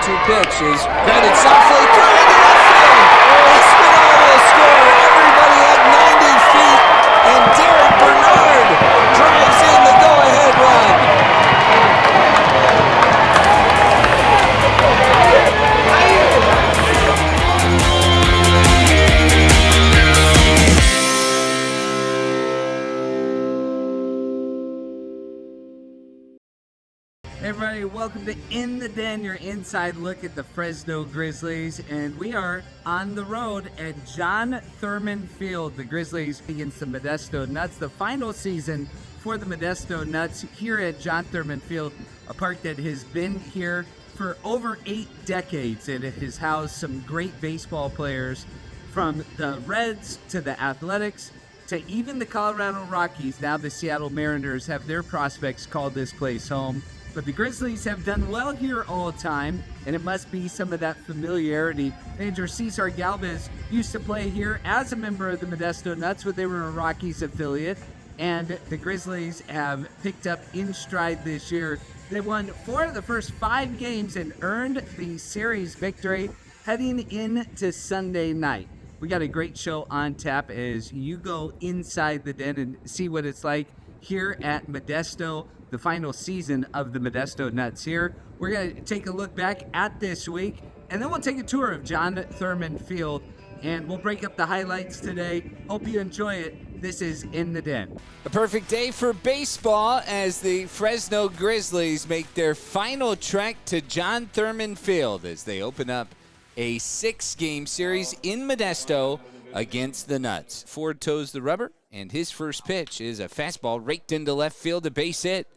0-2 pitch is grounded softly through into left field. Espinal will score. Everybody at 90 feet, and Derek Bernard drives in the go-ahead run. Hey everybody, welcome to In the Den, your inside look at the Fresno Grizzlies, and we are on the road at John Thurman Field. The Grizzlies against the Modesto Nuts, the final season for the Modesto Nuts here at John Thurman Field, a park that has been here for over 8 decades, and it has housed some great baseball players from the Reds to the Athletics to even the Colorado Rockies. Now the Seattle Mariners have their prospects call this place home. But the Grizzlies have done well here all the time, and it must be some of that familiarity. Manager Cesar Galvez used to play here as a member of the Modesto Nuts, but they were a Rockies affiliate, and the Grizzlies have picked up in stride this year. They won 4 of the first 5 games and earned the series victory heading into Sunday night. We got a great show on tap as you go inside the den and see what it's like here at Modesto, the final season of the Modesto Nuts here. We're going to take a look back at this week, and then we'll take a tour of John Thurman Field, and we'll break up the highlights today. Hope you enjoy it. This is In the Den. A perfect day for baseball as the Fresno Grizzlies make their final trek to John Thurman Field as they open up a 6-game series in Modesto against the Nuts. Ford toes the rubber, and his first pitch is a fastball raked into left field, a base hit.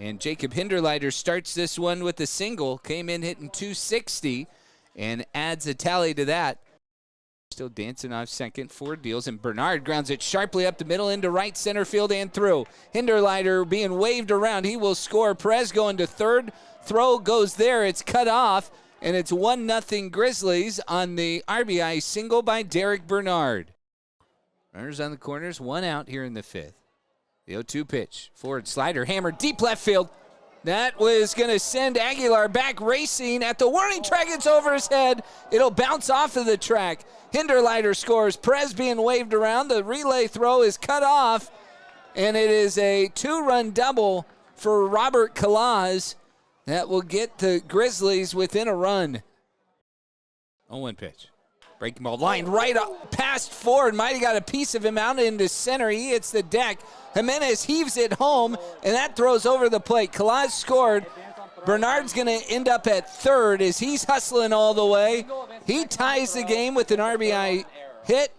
And Jacob Hinderleiter starts this one with a single, came in hitting .260 and adds a tally to that. Still dancing off second, Ford deals, and Bernard grounds it sharply up the middle into right center field and through. Hinderleiter being waved around. He will score. Perez going to third. Throw goes there. It's cut off, and it's 1-0 Grizzlies on the RBI single by Derek Bernard. Runners on the corners, 1 out here in the 5th. The 0-2 pitch. Forward slider, hammer deep left field. That was going to send Aguilar back racing at the warning track. It's over his head. It'll bounce off of the track. Hinderleiter scores. Perez being waved around. The relay throw is cut off, and it is a 2-run double for Robert Calaz. That will get the Grizzlies within a run. 0-1 pitch. Breaking ball line right up past Ford. Might have got a piece of him out into center. He hits the deck. Jimenez heaves it home, and that throws over the plate. Calaz scored. Bernard's going to end up at third as he's hustling all the way. He ties the game with an RBI hit.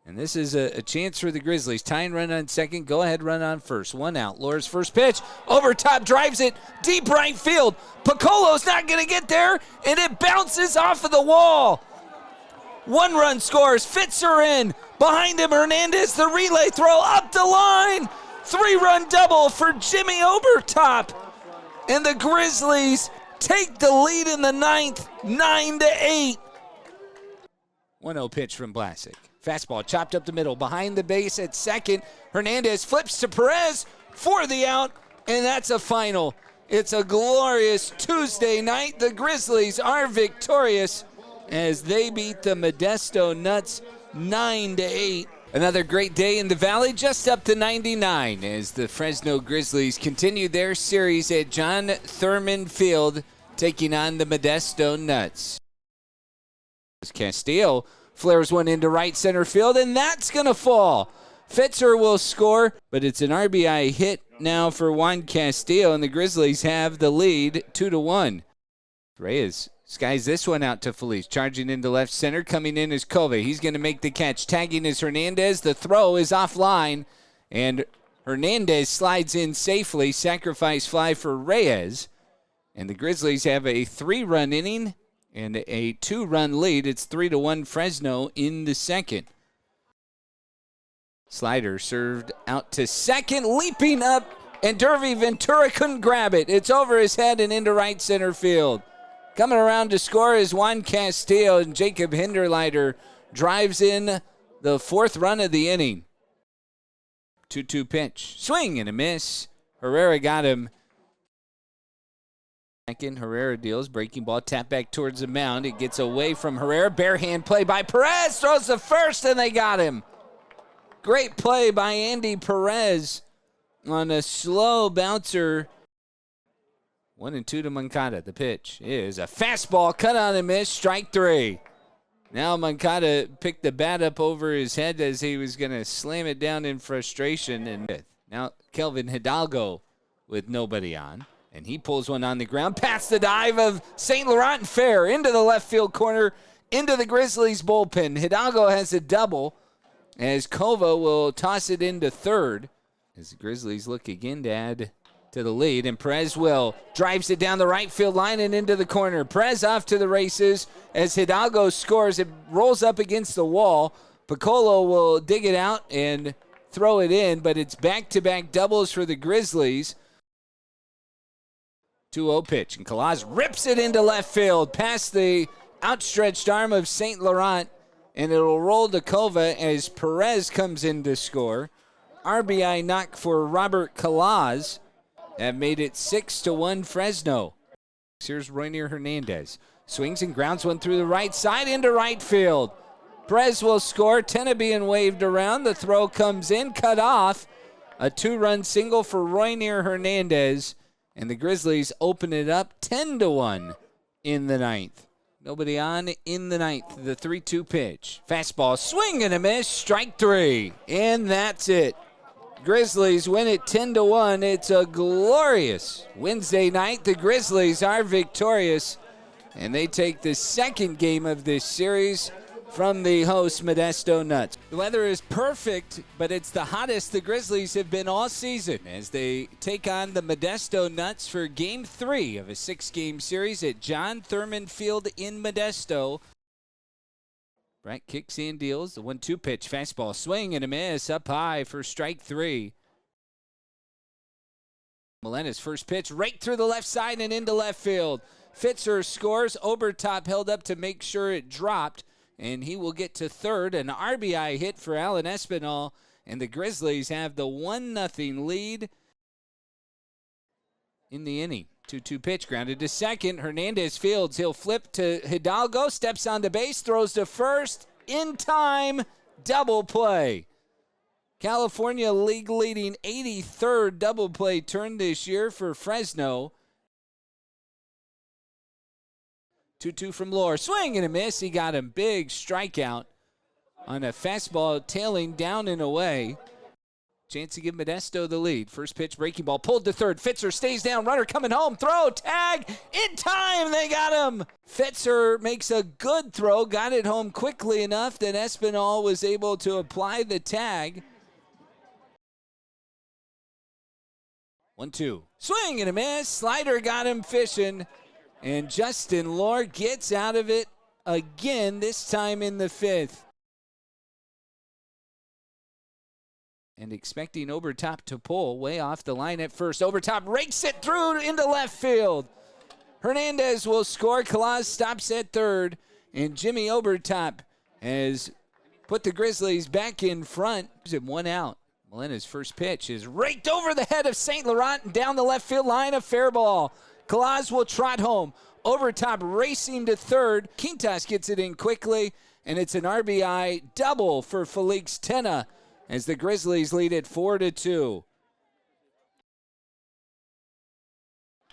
And this is a chance for the Grizzlies. Tying run on second, go-ahead run on first. 1 out. Laura's first pitch. Over top, drives it deep right field. Piccolo's not going to get there, and it bounces off of the wall. 1 run scores. Fitzer in. Behind him, Hernandez, the relay throw up the line. 3-run double for Jimmy Obertop. And the Grizzlies take the lead in the 9th, 9-8. 1-0 pitch from Vlasic. Fastball chopped up the middle, behind the base at second. Hernandez flips to Perez for the out, and that's a final. It's a glorious Tuesday night. The Grizzlies are victorious as they beat the Modesto Nuts 9-8. Another great day in the Valley, just up to 99 as the Fresno Grizzlies continue their series at John Thurman Field, taking on the Modesto Nuts. Castillo flares one into right center field, and that's going to fall. Fitzer will score, but it's an RBI hit now for Juan Castillo, and the Grizzlies have the lead 2-1. Reyes skies this one out to Feliz, charging into left center. Coming in is Cove. He's going to make the catch. Tagging is Hernandez. The throw is offline, and Hernandez slides in safely. Sacrifice fly for Reyes, and the Grizzlies have a 3-run inning and a 2-run lead. It's 3-1 Fresno in the second. Slider served out to second, leaping up, and Dervy Ventura couldn't grab it. It's over his head and into right center field. Coming around to score is Juan Castillo, and Jacob Hinderleiter drives in the 4th run of the inning. 2-2 pitch. Swing and a miss. Herrera got him Second, Herrera deals, breaking ball, tap back towards the mound. It gets away from Herrera. Bare hand play by Perez, throws the first, and they got him. Great play by Andy Perez on a slow bouncer. 1-2 to Moncada. The pitch is a fastball, cut on and miss, strike 3. Now Moncada picked the bat up over his head as he was going to slam it down in frustration. And now Kelvin Hidalgo with nobody on. And he pulls one on the ground past the dive of St. Laurent and fair into the left field corner, into the Grizzlies bullpen. Hidalgo has a double as Kova will toss it into third as the Grizzlies look again to add to the lead. And Perez will drives it down the right field line and into the corner. Perez off to the races as Hidalgo scores. It rolls up against the wall. Piccolo will dig it out and throw it in, but it's back-to-back doubles for the Grizzlies. 2-0 pitch, and Kalaz rips it into left field past the outstretched arm of St. Laurent, and it'll roll to Kova as Perez comes in to score. RBI knock for Robert Kalaz. That made it 6-1 Fresno. Here's Roynier Hernandez. Swings and grounds one through the right side into right field. Perez will score. Tenna being waved around. The throw comes in, cut off. A 2-run single for Roynier Hernandez. And the Grizzlies open it up 10-1 in the ninth. Nobody on in the ninth. The 3-2 pitch. Fastball, swing and a miss, strike 3. And that's it. Grizzlies win it 10-1. It's a glorious Wednesday night. The Grizzlies are victorious, and they take the second game of this series from the host, Modesto Nuts. The weather is perfect, but it's the hottest the Grizzlies have been all season as they take on the Modesto Nuts for Game 3 of a 6-game series at John Thurman Field in Modesto. Brett kicks and deals. The 1-2 pitch, fastball, swing and a miss, up high for strike 3. Molena's first pitch right through the left side and into left field. Fitzer scores. Obertop held up to make sure it dropped, and he will get to third. An RBI hit for Alan Espinal, and the Grizzlies have the 1-0 lead in the inning. 2-2 pitch, grounded to second. Hernandez fields. He'll flip to Hidalgo, steps on the base, throws to first. In time, double play. California league-leading 83rd double play turn this year for Fresno. 2-2 from Lohr. Swing and a miss. He got him. Big strikeout on a fastball tailing down and away. Chance to give Modesto the lead. First pitch, breaking ball, pulled to third. Fitzer stays down, runner coming home. Throw, tag, in time, they got him. Fitzer makes a good throw, got it home quickly enough that Espinal was able to apply the tag. 1-2. Swing and a miss. Slider got him fishing. And Justin Lohr gets out of it again, this time in the 5th. And expecting Obertop to pull way off the line at first. Obertop rakes it through into left field. Hernandez will score. Kalaz stops at third. And Jimmy Obertop has put the Grizzlies back in front. Gives him 1 out. Molena's first pitch is raked over the head of St. Laurent and down the left field line. A fair ball. Kalaz will trot home. Obertop racing to third. Quintas gets it in quickly. And it's an RBI double for Felix Tenna as the Grizzlies lead it 4-2.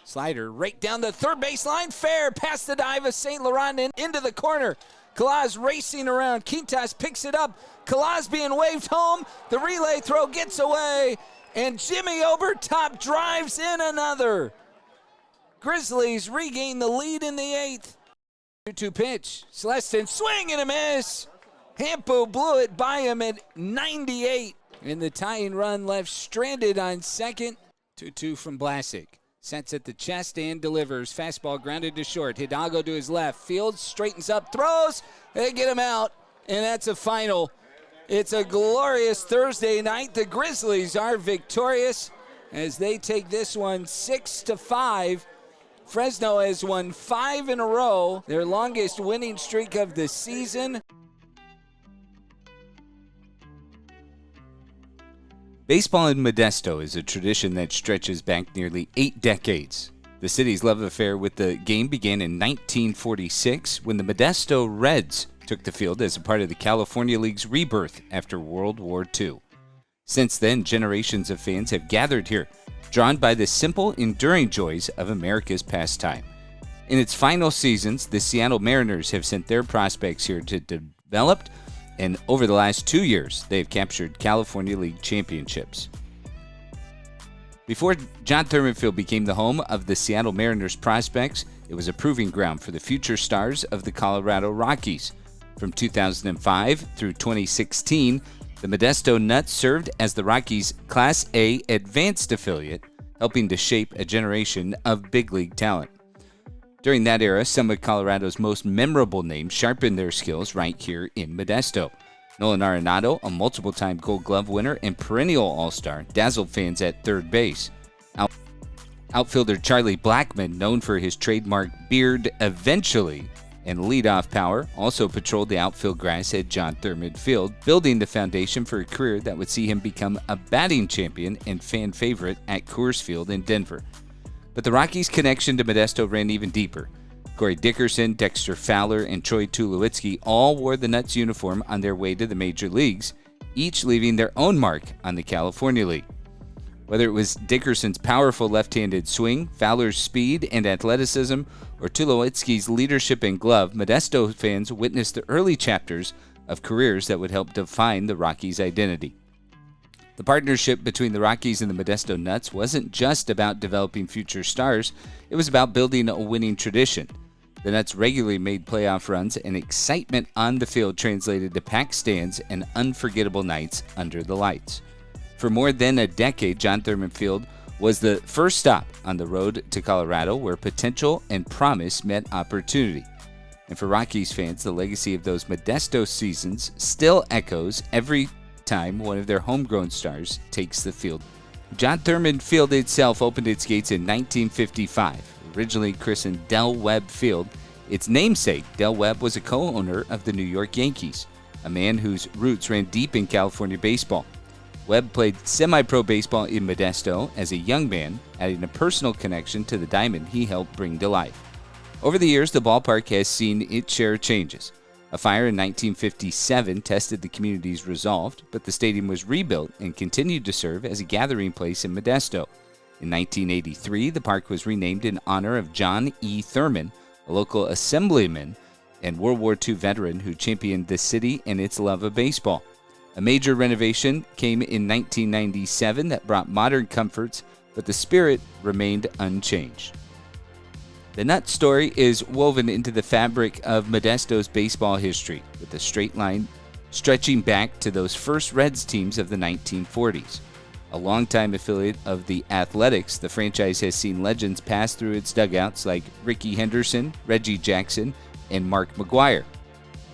Slider right down the third baseline, fair, past the dive of St. Laurent and into the corner. Kalaz racing around. Quintas picks it up. Kalaz being waved home. The relay throw gets away, and Jimmy Obertop drives in another. Grizzlies regain the lead in the 8th. 2-2 pitch. Celestin swing and a miss. Hampo blew it by him at 98. And the tying run left stranded on second. 2-2 from Blasick. Sets at the chest and delivers. Fastball grounded to short. Hidalgo to his left. Fields, straightens up, throws. They get him out. And that's a final. It's a glorious Thursday night. The Grizzlies are victorious as they take this one 6-5. Fresno has won 5 in a row, their longest winning streak of the season. Baseball in Modesto is a tradition that stretches back nearly 8 decades. The city's love affair with the game began in 1946 when the Modesto Reds took the field as a part of the California League's rebirth after World War II. Since then, generations of fans have gathered here, drawn by the simple, enduring joys of America's pastime. In its final seasons, the Seattle Mariners have sent their prospects here to develop, and over the last 2 years, they have captured California League championships. Before John Thurman Field became the home of the Seattle Mariners prospects, it was a proving ground for the future stars of the Colorado Rockies. From 2005 through 2016, the Modesto Nuts served as the Rockies' Class A advanced affiliate, helping to shape a generation of big league talent. During that era, some of Colorado's most memorable names sharpened their skills right here in Modesto. Nolan Arenado, a multiple-time Gold Glove winner and perennial All-Star, dazzled fans at third base. Outfielder Charlie Blackmon, known for his trademark beard eventually and leadoff power, also patrolled the outfield grass at John Thurman Field, building the foundation for a career that would see him become a batting champion and fan favorite at Coors Field in Denver. But the Rockies' connection to Modesto ran even deeper. Corey Dickerson, Dexter Fowler, and Troy Tulowitzki all wore the Nuts uniform on their way to the major leagues, each leaving their own mark on the California League. Whether it was Dickerson's powerful left-handed swing, Fowler's speed and athleticism, or Tulowitzki's leadership and glove, Modesto fans witnessed the early chapters of careers that would help define the Rockies' identity. The partnership between the Rockies and the Modesto Nuts wasn't just about developing future stars, it was about building a winning tradition. The Nuts regularly made playoff runs, and excitement on the field translated to packed stands and unforgettable nights under the lights. For more than a decade, John Thurman Field was the first stop on the road to Colorado where potential and promise met opportunity. And for Rockies fans, the legacy of those Modesto seasons still echoes every time one of their homegrown stars takes the field. John Thurman Field itself opened its gates in 1955. Originally christened Del Webb Field, its namesake, Del Webb, was a co-owner of the New York Yankees, a man whose roots ran deep in California baseball. Webb played semi-pro baseball in Modesto as a young man, adding a personal connection to the diamond he helped bring to life. Over the years, the ballpark has seen its share of changes. A fire in 1957 tested the community's resolve, but the stadium was rebuilt and continued to serve as a gathering place in Modesto. In 1983, the park was renamed in honor of John E. Thurman, a local assemblyman and World War II veteran who championed the city and its love of baseball. A major renovation came in 1997 that brought modern comforts, but the spirit remained unchanged. The Nuts story is woven into the fabric of Modesto's baseball history, with a straight line stretching back to those first Reds teams of the 1940s. A longtime affiliate of the Athletics, the franchise has seen legends pass through its dugouts like Rickey Henderson, Reggie Jackson, and Mark McGwire.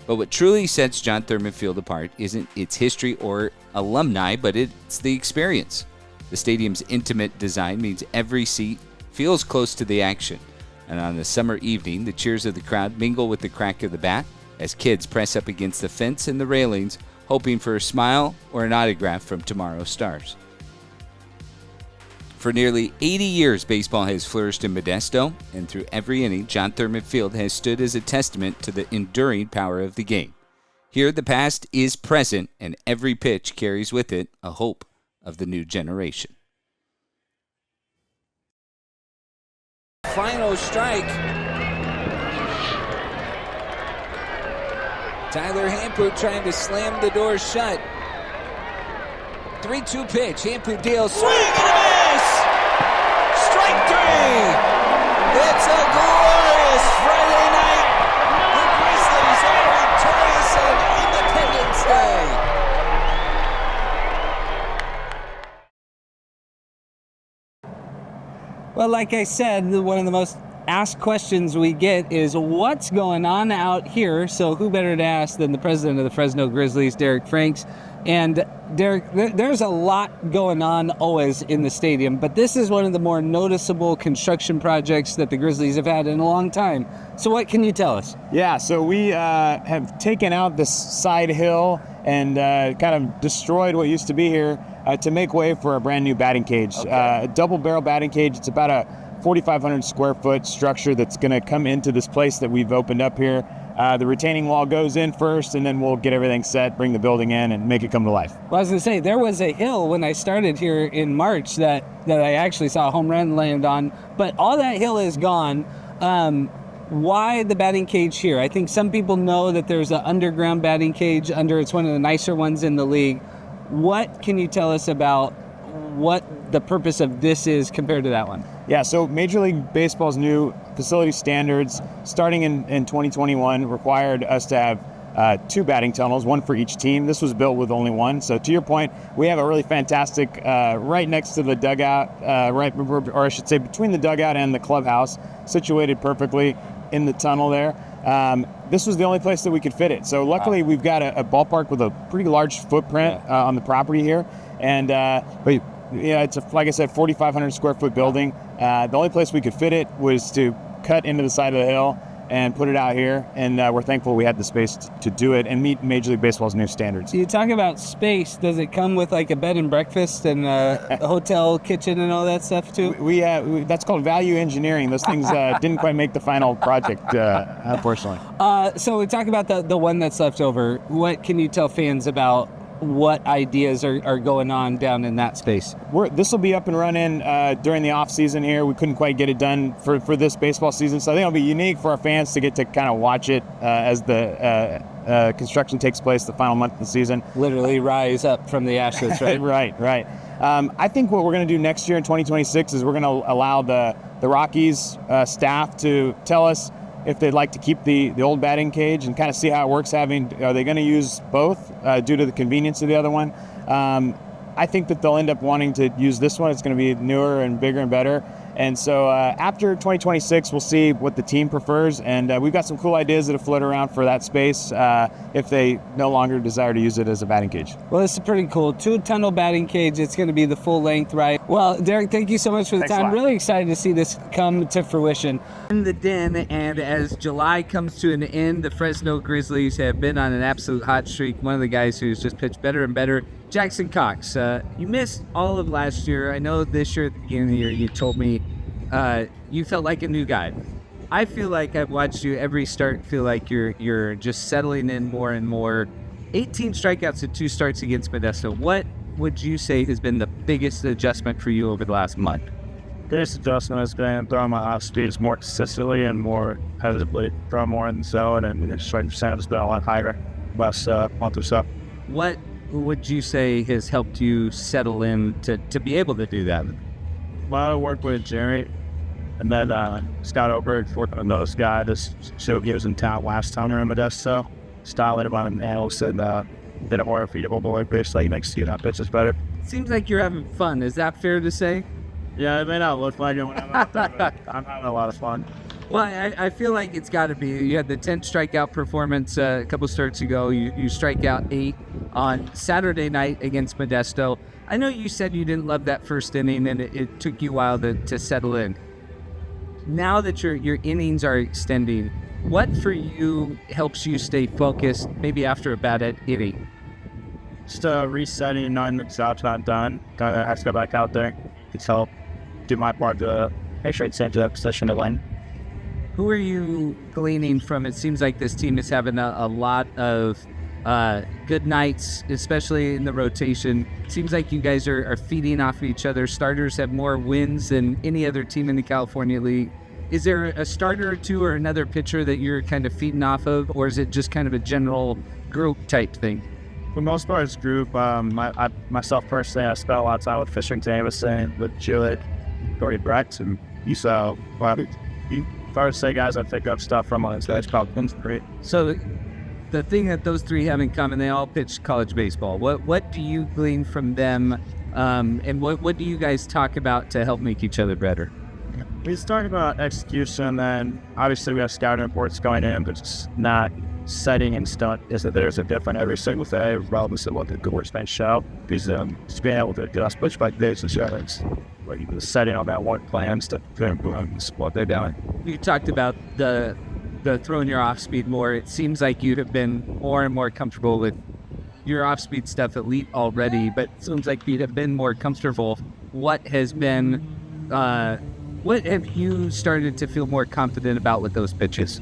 But what truly sets John Thurman Field apart isn't its history or alumni, but it's the experience. The stadium's intimate design means every seat feels close to the action. And on a summer evening, the cheers of the crowd mingle with the crack of the bat as kids press up against the fence and the railings, hoping for a smile or an autograph from tomorrow's stars. For nearly 80 years, baseball has flourished in Modesto, and through every inning, John Thurman Field has stood as a testament to the enduring power of the game. Here, the past is present, and every pitch carries with it a hope of the new generation. Final strike. Tyler Hampu trying to slam the door shut. 3-2 pitch. Hampu deals. Swing and a miss! Strike three! It's a glorious Friday night. The Grizzlies are victorious on Independence Day. Well, like I said, one of the most asked questions we get is what's going on out here? So who better to ask than the president of the Fresno Grizzlies, Derek Franks. And Derek, there's a lot going on always in the stadium, but this is one of the more noticeable construction projects that the Grizzlies have had in a long time. So what can you tell us? Yeah, so we have taken out this side hill and kind of destroyed what used to be here to make way for a brand new batting cage. Okay. A double barrel batting cage. It's about a 4,500 square foot structure that's going to come into this place that we've opened up here. The retaining wall goes in first, and then we'll get everything set, bring the building in, and make it come to life. Well, I was going to say, there was a hill when I started here in March that I actually saw a home run land on, but all that hill is gone. Why the batting cage here? I think some people know that there's an underground batting cage it's one of the nicer ones in the league. What can you tell us about what the purpose of this is compared to that one? Yeah, so Major League Baseball's new facility standards starting in 2021 required us to have 2 batting tunnels, one for each team. This was built with only one. So to your point, we have a really fantastic right next to the dugout, or I should say between the dugout and the clubhouse, situated perfectly in the tunnel there. This was the only place that we could fit it. So luckily we've got a ballpark with a pretty large footprint on the property here. And it's like I said, 4,500 square foot building. The only place we could fit it was to cut into the side of the hill and put it out here, and we're thankful we had the space to do it and meet Major League Baseball's new standards. You talk about space. Does it come with like a bed and breakfast and a hotel kitchen and all that stuff too? We that's called value engineering. Those things didn't quite make the final project, unfortunately. So we talk about the one that's left over. What can you tell fans about what ideas are going on down in that space? This will be up and running during the off season here. We couldn't quite get it done for this baseball season, so I think it'll be unique for our fans to get to kind of watch it as the construction takes place the final month of the season. Literally rise up from the ashes, right? Right. I think what we're going to do next year in 2026 is we're going to allow the Rockies staff to tell us if they'd like to keep the old batting cage and kind of see how it works. Are they going to use both due to the convenience of the other one? I think that they'll end up wanting to use this one. It's going to be newer and bigger and better. And so after 2026, we'll see what the team prefers. And we've got some cool ideas that have floated around for that space if they no longer desire to use it as a batting cage. Well, this is pretty cool. 2-tunnel batting cage. It's going to be the full length, right? Well, Derek, thank you so much for the time. Really excited to see this come to fruition. In the den, and as July comes to an end, the Fresno Grizzlies have been on an absolute hot streak. One of the guys who's just pitched better and better, Jackson Cox. You missed all of last year. I know this year at the beginning of the year you told me you felt like a new guy. I feel like I've watched you every start feel like you're just settling in more and more. 18 strikeouts and 2 starts against Modesto. What would you say has been the biggest adjustment for you over the last month? Biggest adjustment has been throwing my off speeds more consistently and more competitively. Throw more in the zone, and the strike percent has been a lot higher last month or so. What would you say has helped you settle in to be able to do that? A lot of work with Jerry, and then Scott Oberg, working on those guys. Just showed he was in town last time around Modesto. Styling him on an analyst and did a more repeatable bowling pitch, so he makes you pitches better. Seems like you're having fun. Is that fair to say? Yeah, it may not look like it when I'm out there, but I'm having a lot of fun. Well, I feel like it's got to be. You had the 10th strikeout performance a couple starts ago. You strike out 8 on Saturday night against Modesto. I know you said you didn't love that first inning, and it took you a while to settle in. Now that your innings are extending, what for you helps you stay focused, maybe after a bad inning? Just resetting, knowing the job's not done. I have to go back out there. It's help do my part to make sure it's into that position to win. Who are you gleaning from? It seems like this team is having a lot of good nights, especially in the rotation. It seems like you guys are feeding off of each other. Starters have more wins than any other team in the California League. Is there a starter or two or another pitcher that you're kind of feeding off of, or is it just kind of a general group type thing? For the most part, it's group. Myself personally, I spent a lot of time with Fisher and Davison, with Jewett, Corey Brecht, and you saw. If I were to say guys, I'd pick up stuff from us. That's probably great. So the thing that those three have in common, they all pitch college baseball. What do you glean from them, and what do you guys talk about to help make each other better? We just talk about execution, and obviously we have scouting reports going in, but it's not setting in stone. Is that there's a different every single day, regardless of what the sportsmen show. Because just being able to adjust pitch by pitch and showings, like the setting on that one plans to what they're doing. You talked about the throwing your off speed more. It seems like you have been more and more comfortable with your off speed stuff elite already, but it seems like you have been more comfortable. What has been What have you started to feel more confident about with those pitches?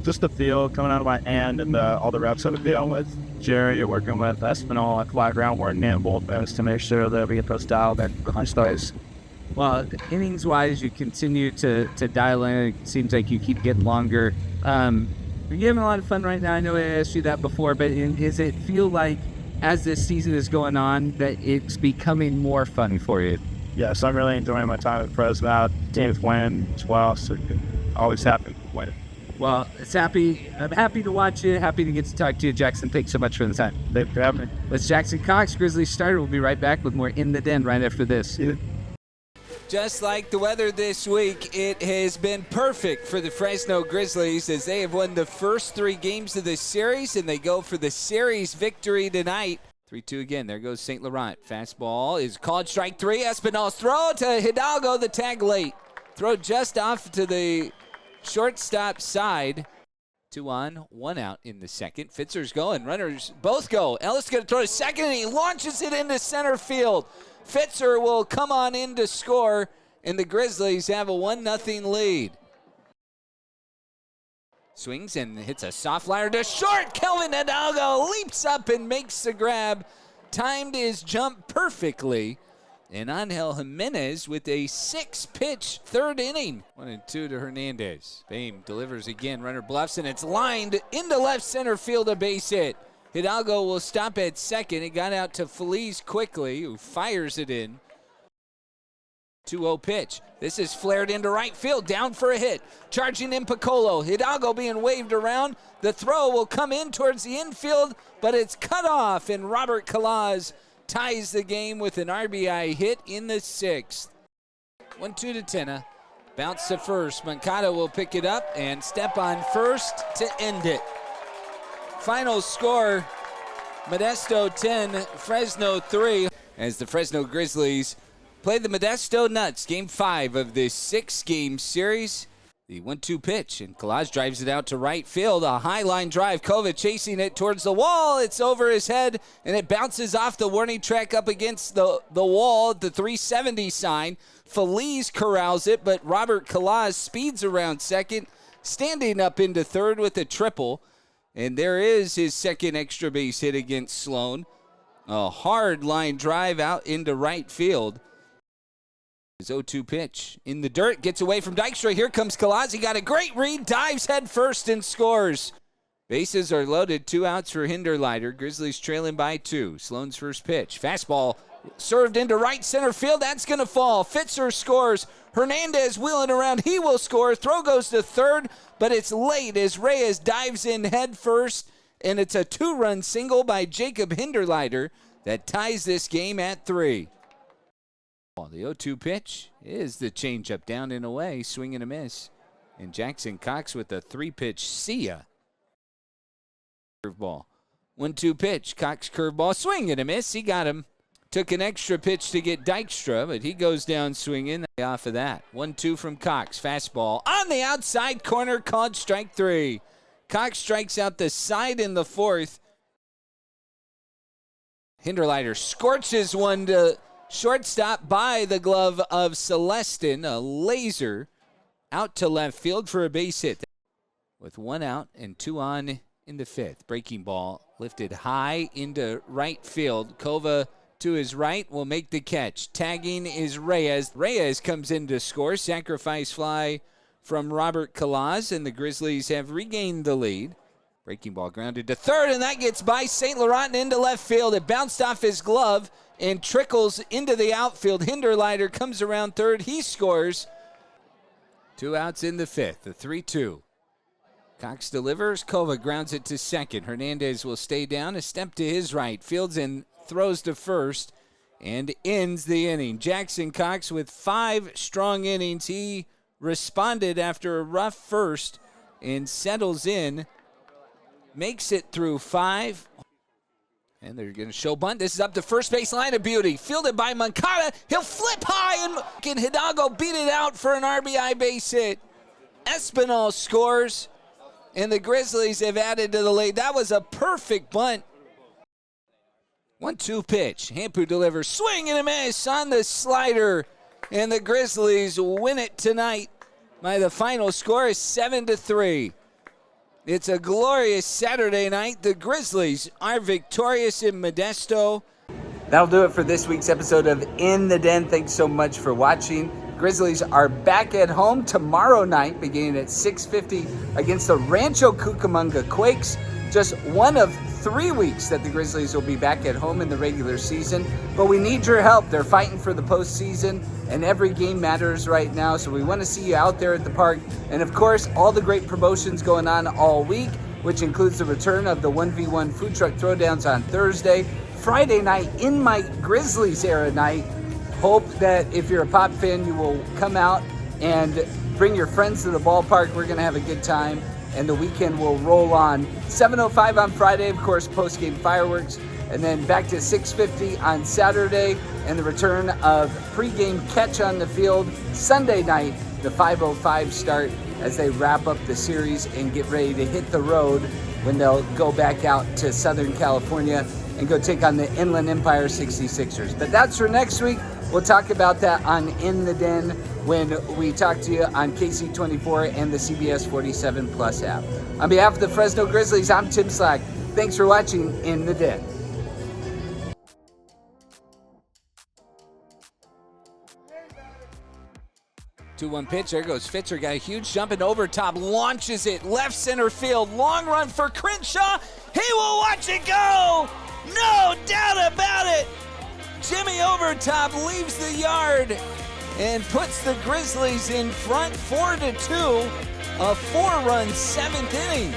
Just the feel coming out of my hand and all the reps I've been dealing with Jerry, you're working with Espinal at fly ground working and bullpens to make sure that we get those dialed in behind those. Well, innings-wise, you continue to dial in. It seems like you keep getting longer. You're having a lot of fun right now. I know I asked you that before, but does it feel like as this season is going on that it's becoming more fun for you? Yes, I'm really enjoying my time at Fresno. Team's win as well, so always happy to win. Well, I'm happy to watch you. Happy to get to talk to you, Jackson. Thanks so much for the time. Thanks for having me. That's Jackson Cox, Grizzlies starter. We'll be right back with more In the Den right after this. Just like the weather this week, it has been perfect for the Fresno Grizzlies as they have won the first 3 games of the series, and they go for the series victory tonight. 3-2 again. There goes St. Laurent. Fastball is called strike 3. Espinal's throw to Hidalgo. The tag late. Throw just off to the shortstop side. 2 on, 1 out in the second. Fitzer's going. Runners both go. Ellis going to throw to second, and he launches it into center field. Fitzer will come on in to score, and the Grizzlies have a 1-0 lead. Swings and hits a soft liner to short. Kelvin Hidalgo leaps up and makes the grab. Timed his jump perfectly. And Angel Jimenez with a 6-pitch third inning. 1-2 to Hernandez. Boehm delivers again. Runner bluffs, and it's lined into left center field, a base hit. Hidalgo will stop at second. It got out to Feliz quickly, who fires it in. 2-0 pitch. This is flared into right field, down for a hit. Charging in Piccolo. Hidalgo being waved around. The throw will come in towards the infield, but it's cut off, and Robert Calaz ties the game with an RBI hit in the 6th. 1-2 to Tenna. Bounce to first. Moncada will pick it up and step on first to end it. Final score, Modesto 10, Fresno 3. As the Fresno Grizzlies play the Modesto Nuts, Game 5 of this 6-game series. The 1-2 pitch, and Kalaj drives it out to right field. A high line drive. Kova chasing it towards the wall. It's over his head, and it bounces off the warning track up against the wall, the 370 sign. Feliz corrals it, but Robert Kalaj speeds around second, standing up into third with a triple. And there is his second extra base hit against Sloan. A hard line drive out into right field. His 0-2 pitch in the dirt, gets away from Dykstra. Here comes Kalaz. He got a great read, dives head first and scores. Bases are loaded, 2 outs for Hinderleiter. Grizzlies trailing by 2. Sloan's first pitch. Fastball served into right center field. That's going to fall. Fitzer scores. Hernandez wheeling around. He will score. Throw goes to third, but it's late as Reyes dives in head first, and it's a 2-run single by Jacob Hinderleiter that ties this game at 3. The 0-2 pitch is the changeup down and away, swing and a miss. And Jackson Cox with a 3-pitch see ya. Curveball. 1-2 pitch. Cox curveball, swing and a miss. He got him. Took an extra pitch to get Dykstra, but he goes down swinging off of that. 1-2 from Cox. Fastball on the outside corner, called strike 3. Cox strikes out the side in the 4th. Hinderleiter scorches one to shortstop by the glove of Celestin. A laser out to left field for a base hit. With 1 out and 2 on in the 5th. Breaking ball lifted high into right field. Kova to his right will make the catch. Tagging is Reyes. Reyes comes in to score. Sacrifice fly from Robert Kalaz, and the Grizzlies have regained the lead. Breaking ball grounded to third, and that gets by St. Laurent into left field. It bounced off his glove and trickles into the outfield. Hinderleiter comes around third. He scores. 2 outs in the 5th. The 3-2. Cox delivers. Kova grounds it to second. Hernandez will stay down. A step to his right. Fields and throws to first and ends the inning. Jackson Cox with 5 strong innings. He responded after a rough first and settles in. Makes it through 5. And they're going to show bunt. This is up the first base line of beauty. Fielded by Moncada. He'll flip high, and Hidalgo beat it out for an RBI base hit. Espinal scores, and the Grizzlies have added to the lead. That was a perfect bunt. 1-2 pitch. Hampu delivers. Swing and a miss on the slider. and the Grizzlies win it tonight by the final score is 7-3. It's a glorious Saturday night. The Grizzlies are victorious in Modesto. That'll do it for this week's episode of In the Den. Thanks so much for watching. Grizzlies are back at home tomorrow night beginning at 6:50 against the Rancho Cucamonga Quakes. Just one of 3 weeks that the Grizzlies will be back at home in the regular season. But we need your help. They're fighting for the postseason, and every game matters right now. So we want to see you out there at the park. And of course, all the great promotions going on all week, which includes the return of the 1v1 food truck throwdowns on Thursday. Friday night, In My Grizzlies Era night. Hope that if you're a Pop fan, you will come out and bring your friends to the ballpark. We're going to have a good time, and the weekend will roll on. 7:05 on Friday, of course, post-game fireworks, and then back to 6:50 on Saturday, and the return of pregame catch on the field. Sunday night, the 5:05 start as they wrap up the series and get ready to hit the road when they'll go back out to Southern California and go take on the Inland Empire 66ers. But that's for next week. We'll talk about that on In the Den when we talk to you on KC24 and the CBS47 Plus app. On behalf of the Fresno Grizzlies, I'm Tim Slack. Thanks for watching In the Den. 2-1 pitch. There goes Fitzer. Got a huge jump and over top. Launches it. Left center field. Long run for Crenshaw. He will watch it go. No doubt about it. Jimmy Overtop leaves the yard and puts the Grizzlies in front 4-2. A 4-run 7th inning.